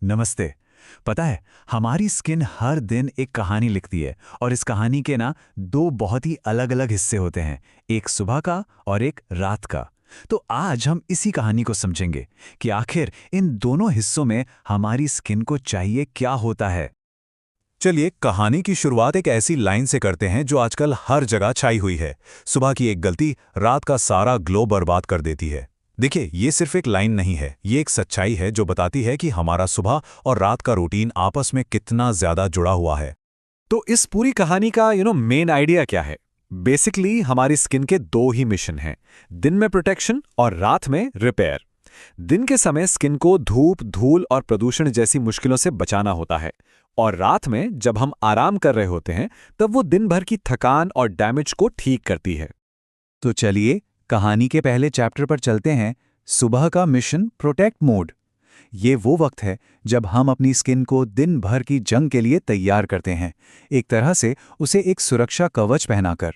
नमस्ते। पता है, हमारी स्किन हर दिन एक कहानी लिखती है और इस कहानी के ना दो बहुत ही अलग-अलग हिस्से होते हैं, एक सुबह का और एक रात का। तो आज हम इसी कहानी को समझेंगे कि आखिर इन दोनों हिस्सों में हमारी स्किन को चाहिए क्या होता है। चलिए कहानी की शुरुआत एक ऐसी लाइन से करते हैं जो आजकल हर जगह छाई हुई है। सुबह की एक गलती रात का सारा ग्लो बर्बाद कर देती है। देखिए, ये सिर्फ एक लाइन नहीं है, ये एक सच्चाई है जो बताती है कि हमारा सुबह और रात का रूटीन आपस में कितना ज्यादा जुड़ा हुआ है। तो इस पूरी कहानी का मेन आइडिया क्या है? बेसिकली हमारी स्किन के दो ही मिशन हैं, दिन में प्रोटेक्शन और रात में रिपेयर। दिन के समय स्किन को धूप, धूल और प्रदूषण जैसी मुश्किलों से बचाना होता है, और रात में जब हम आराम कर रहे होते हैं तब वो दिन भर की थकान और डैमेज को ठीक करती है। तो चलिए कहानी के पहले चैप्टर पर चलते हैं, सुबह का मिशन प्रोटेक्ट मोड। ये वो वक्त है जब हम अपनी स्किन को दिन भर की जंग के लिए तैयार करते हैं, एक तरह से उसे एक सुरक्षा कवच पहनाकर।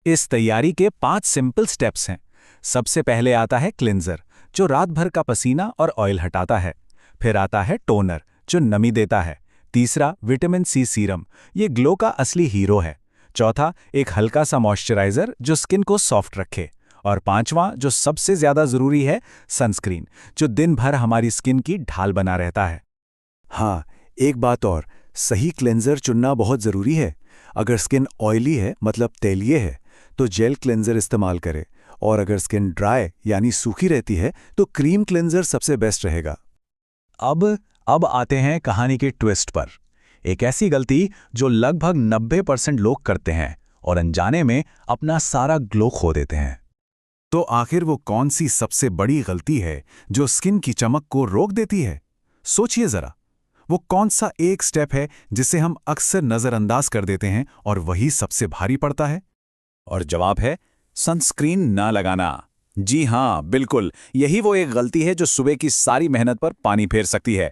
इस तैयारी के 5 सिंपल स्टेप्स हैं। सबसे पहले आता है क्लिंजर, जो रात भर का पसीना और ऑयल हटाता है। फिर आता है टोनर, जो नमी देता है। तीसरा विटामिन सी सीरम, ये ग्लो का असली हीरो है। चौथा एक हल्का सा मॉइस्चराइजर जो स्किन को सॉफ्ट रखे। और पांचवां जो सबसे ज्यादा जरूरी है, सनस्क्रीन, जो दिन भर हमारी स्किन की ढाल बना रहता है। हाँ, एक बात और, सही क्लेंजर चुनना बहुत जरूरी है। अगर स्किन ऑयली है, मतलब तैलीय है, तो जेल क्लेंजर इस्तेमाल करें, और अगर स्किन ड्राई यानी सूखी रहती है तो क्रीम क्लेंजर सबसे बेस्ट रहेगा। अब आते हैं कहानी के ट्विस्ट पर। एक ऐसी गलती जो लगभग 90% लोग करते हैं और अनजाने में अपना सारा ग्लो खो देते हैं। तो आखिर वो कौन सी सबसे बड़ी गलती है जो स्किन की चमक को रोक देती है? सोचिए जरा, वो कौन सा एक स्टेप है जिसे हम अक्सर नजरअंदाज कर देते हैं और वही सबसे भारी पड़ता है? और जवाब है सनस्क्रीन ना लगाना। जी हाँ, बिल्कुल, यही वो एक गलती है जो सुबह की सारी मेहनत पर पानी फेर सकती है।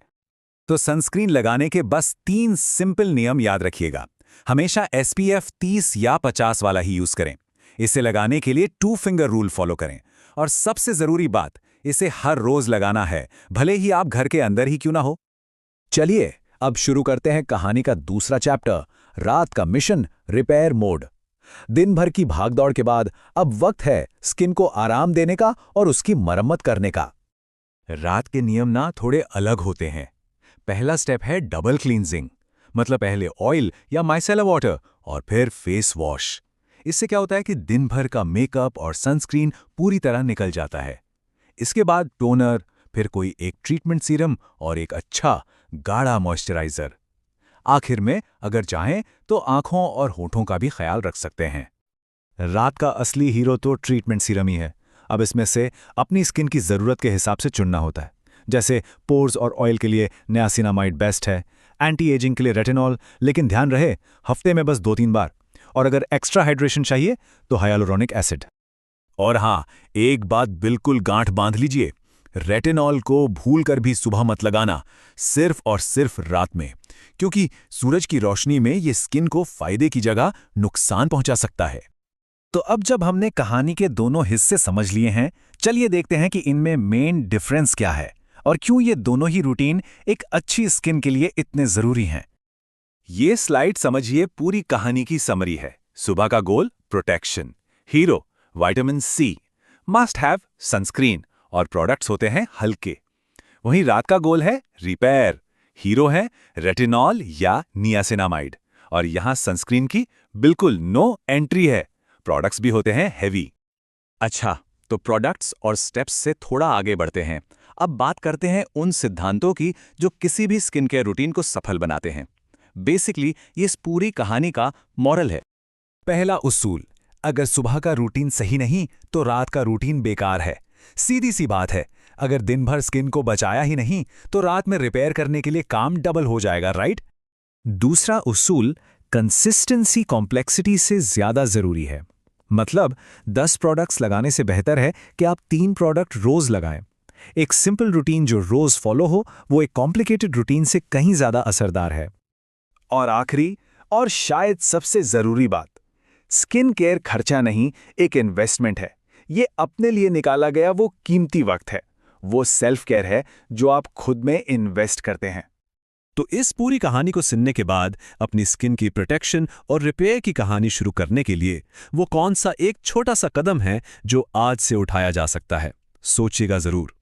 तो सनस्क्रीन लगाने के बस 3 सिंपल नियम याद रखिएगा। हमेशा SPF 30 या 50 वाला ही यूज करें। इसे लगाने के लिए 2 फिंगर रूल फॉलो करें। और सबसे जरूरी बात, इसे हर रोज लगाना है, भले ही आप घर के अंदर ही क्यों ना हो। चलिए अब शुरू करते हैं कहानी का दूसरा चैप्टर, रात का मिशन रिपेयर मोड। दिन भर की भागदौड़ के बाद अब वक्त है स्किन को आराम देने का और उसकी मरम्मत करने का। रात के नियम ना थोड़े अलग होते हैं। पहला स्टेप है डबल क्लींजिंग, मतलब पहले ऑयल या माइसेलर वाटर और फिर फेस वॉश। इससे क्या होता है कि दिन भर का मेकअप और सनस्क्रीन पूरी तरह निकल जाता है। इसके बाद टोनर, फिर कोई एक ट्रीटमेंट सीरम और एक अच्छा गाढ़ा मॉइस्चराइजर। आखिर में अगर चाहें तो आंखों और होठों का भी ख्याल रख सकते हैं। रात का असली हीरो तो ट्रीटमेंट सीरम ही है। अब इसमें से अपनी स्किन की ज़रूरत के हिसाब से चुनना होता है। जैसे पोर्स और ऑयल के लिए नियासिनामाइड बेस्ट है, एंटी एजिंग के लिए रेटिनॉल, लेकिन ध्यान रहे हफ्ते में बस 2-3 बार। और अगर एक्स्ट्रा हाइड्रेशन चाहिए तो हाइलुरोनिक एसिड। और हाँ, एक बात बिल्कुल गांठ बांध लीजिए, रेटिनॉल को भूलकर भी सुबह मत लगाना, सिर्फ और सिर्फ रात में, क्योंकि सूरज की रोशनी में ये स्किन को फायदे की जगह नुकसान पहुंचा सकता है। तो अब जब हमने कहानी के दोनों हिस्से समझ लिए हैं, चलिए देखते हैं कि इनमें मेन डिफरेंस क्या है और क्यों ये दोनों ही रूटीन एक अच्छी स्किन के लिए इतने जरूरी हैं। ये स्लाइड समझिए पूरी कहानी की समरी है। सुबह का goal protection, hero vitamin C, must have sunscreen और प्रोडक्ट्स होते हैं हल्के। वहीं रात का गोल है रिपेयर, हीरो है रेटिनॉल या नियासिनामाइड, और यहां सनस्क्रीन की बिल्कुल नो एंट्री है, प्रोडक्ट्स भी होते हैं हैवी। अच्छा, तो प्रोडक्ट्स और स्टेप्स से थोड़ा आगे बढ़ते हैं। अब बात करते हैं उन सिद्धांतों की जो किसी भी स्किन केयर रूटीन को सफल बनाते हैं। बेसिकली ये इस पूरी कहानी का मॉरल है। पहला उसूल, अगर सुबह का रूटीन सही नहीं तो रात का रूटीन बेकार है। सीधी सी बात है, अगर दिन भर स्किन को बचाया ही नहीं तो रात में रिपेयर करने के लिए काम डबल हो जाएगा, राइट? दूसरा उसूल, कंसिस्टेंसी कॉम्प्लेक्सिटी से ज्यादा जरूरी है। मतलब 10 प्रोडक्ट्स लगाने से बेहतर है कि आप 3 प्रोडक्ट रोज लगाएं। एक सिंपल रूटीन जो रोज फॉलो हो वो एक कॉम्प्लिकेटेड रूटीन से कहीं ज्यादा असरदार है। और आखिरी और शायद सबसे जरूरी बात, स्किन केयर खर्चा नहीं, एक इन्वेस्टमेंट है। ये अपने लिए निकाला गया वो कीमती वक्त है। वो सेल्फ केयर है जो आप खुद में इन्वेस्ट करते हैं। तो इस पूरी कहानी को सुनने के बाद अपनी स्किन की प्रोटेक्शन और रिपेयर की कहानी शुरू करने के लिए वो कौन सा एक छोटा सा कदम है जो आज से उठाया जा सकता है, सोचिएगा जरूर।